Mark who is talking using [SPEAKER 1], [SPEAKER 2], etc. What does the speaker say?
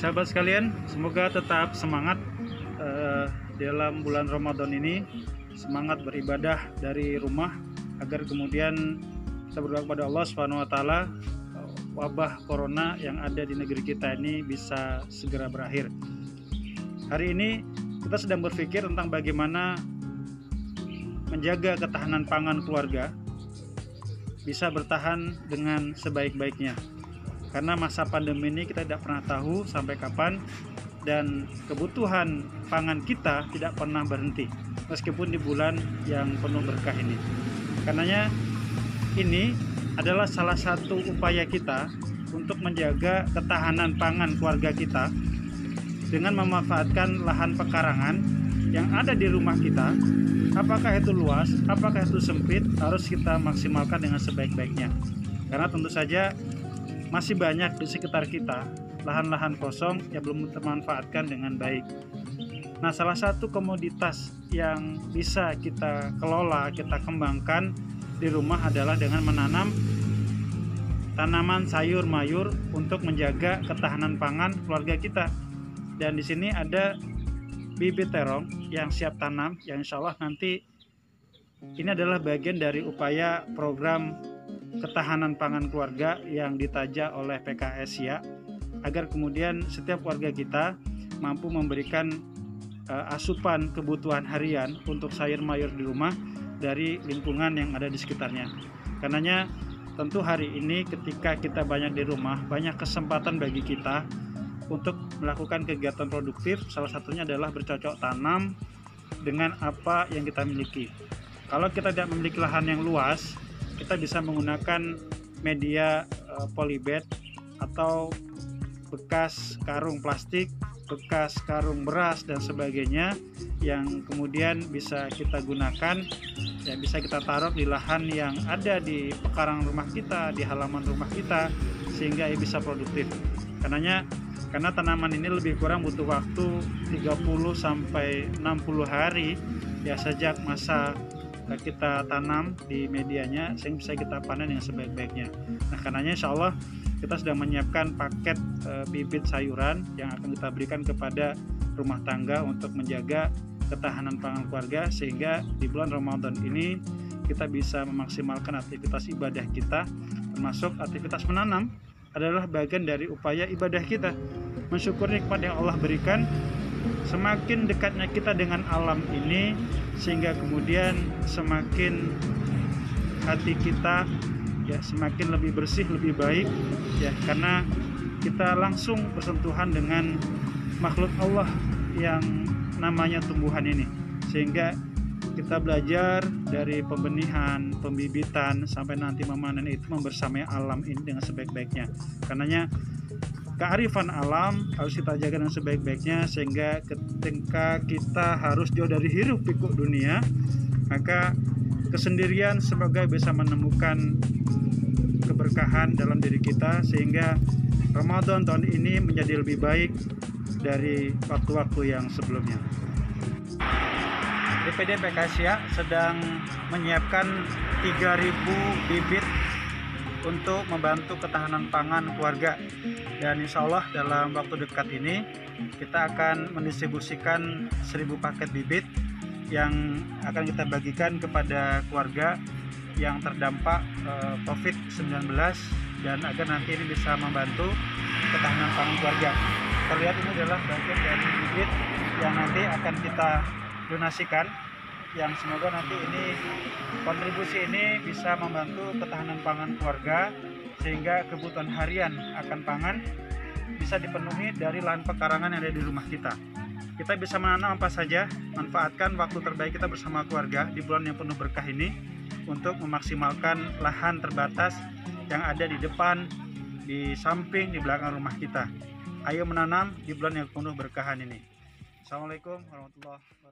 [SPEAKER 1] Sahabat sekalian, semoga tetap semangat dalam bulan Ramadan ini, semangat beribadah dari rumah agar kemudian kita berdoa kepada Allah Subhanahu wa taala wabah corona yang ada di negeri kita ini bisa segera berakhir. Hari ini kita sedang berpikir tentang bagaimana menjaga ketahanan pangan keluarga bisa bertahan dengan sebaik-baiknya. Karena masa pandemi ini kita tidak pernah tahu sampai kapan, dan kebutuhan pangan kita tidak pernah berhenti meskipun di bulan yang penuh berkah ini. Karenanya ini adalah salah satu upaya kita untuk menjaga ketahanan pangan keluarga kita dengan memanfaatkan lahan pekarangan yang ada di rumah kita. Apakah itu luas, apakah itu sempit, harus kita maksimalkan dengan sebaik-baiknya. Karena tentu saja masih banyak di sekitar kita lahan-lahan kosong yang belum termanfaatkan dengan baik. Nah, salah satu komoditas yang bisa kita kelola, kita kembangkan di rumah adalah dengan menanam tanaman sayur mayur untuk menjaga ketahanan pangan keluarga kita. Dan di sini ada bibit terong yang siap tanam, yang insya Allah nanti ini adalah bagian dari upaya program ketahanan pangan keluarga yang ditaja oleh PKS ya, agar kemudian setiap keluarga kita mampu memberikan asupan kebutuhan harian untuk sayur mayur di rumah dari lingkungan yang ada di sekitarnya. Karenanya tentu hari ini ketika kita banyak di rumah, banyak kesempatan bagi kita untuk melakukan kegiatan produktif. Salah satunya adalah bercocok tanam dengan apa yang kita miliki. Kalau kita tidak memiliki lahan yang luas, kita bisa menggunakan media polybag atau bekas karung plastik, bekas karung beras dan sebagainya yang kemudian bisa kita gunakan, ya bisa kita taruh di lahan yang ada di pekarangan rumah kita, di halaman rumah kita, sehingga bisa produktif. Karena tanaman ini lebih kurang butuh waktu 30 sampai 60 hari ya sejak masa kita tanam di medianya sehingga bisa kita panen dengan sebaik-baiknya. Nah, karenanya insya Allah kita sudah menyiapkan paket bibit sayuran yang akan kita berikan kepada rumah tangga untuk menjaga ketahanan pangan keluarga, sehingga di bulan Ramadan ini kita bisa memaksimalkan aktivitas ibadah kita, termasuk aktivitas menanam adalah bagian dari upaya ibadah kita, mensyukur nikmat yang Allah berikan. Semakin dekatnya kita dengan alam ini, sehingga kemudian semakin hati kita ya semakin lebih bersih, lebih baik ya, karena kita langsung bersentuhan dengan makhluk Allah yang namanya tumbuhan ini, sehingga kita belajar dari pembenihan, pembibitan sampai nanti memanen itu membersamai alam ini dengan sebaik-baiknya. Karenanya kearifan alam harus kita jaga dengan sebaik-baiknya, sehingga ketika kita harus jauh dari hiruk pikuk dunia, maka kesendirian semoga bisa menemukan keberkahan dalam diri kita, sehingga Ramadan tahun ini menjadi lebih baik dari waktu-waktu yang sebelumnya. DPD PKSIA sedang menyiapkan 3.000 bibit untuk membantu ketahanan pangan keluarga, dan insya Allah dalam waktu dekat ini kita akan mendistribusikan 1.000 paket bibit yang akan kita bagikan kepada keluarga yang terdampak COVID-19, dan agar nanti ini bisa membantu ketahanan pangan keluarga. Terlihat ini adalah bagian dari bibit yang nanti akan kita donasikan, yang semoga nanti ini kontribusi ini bisa membantu ketahanan pangan keluarga, sehingga kebutuhan harian akan pangan bisa dipenuhi dari lahan pekarangan yang ada di rumah kita. Kita bisa menanam apa saja, manfaatkan waktu terbaik kita bersama keluarga di bulan yang penuh berkah ini untuk memaksimalkan lahan terbatas yang ada di depan, di samping, di belakang rumah kita. Ayo menanam di bulan yang penuh berkahan ini. Assalamualaikum warahmatullahi wabarakatuh.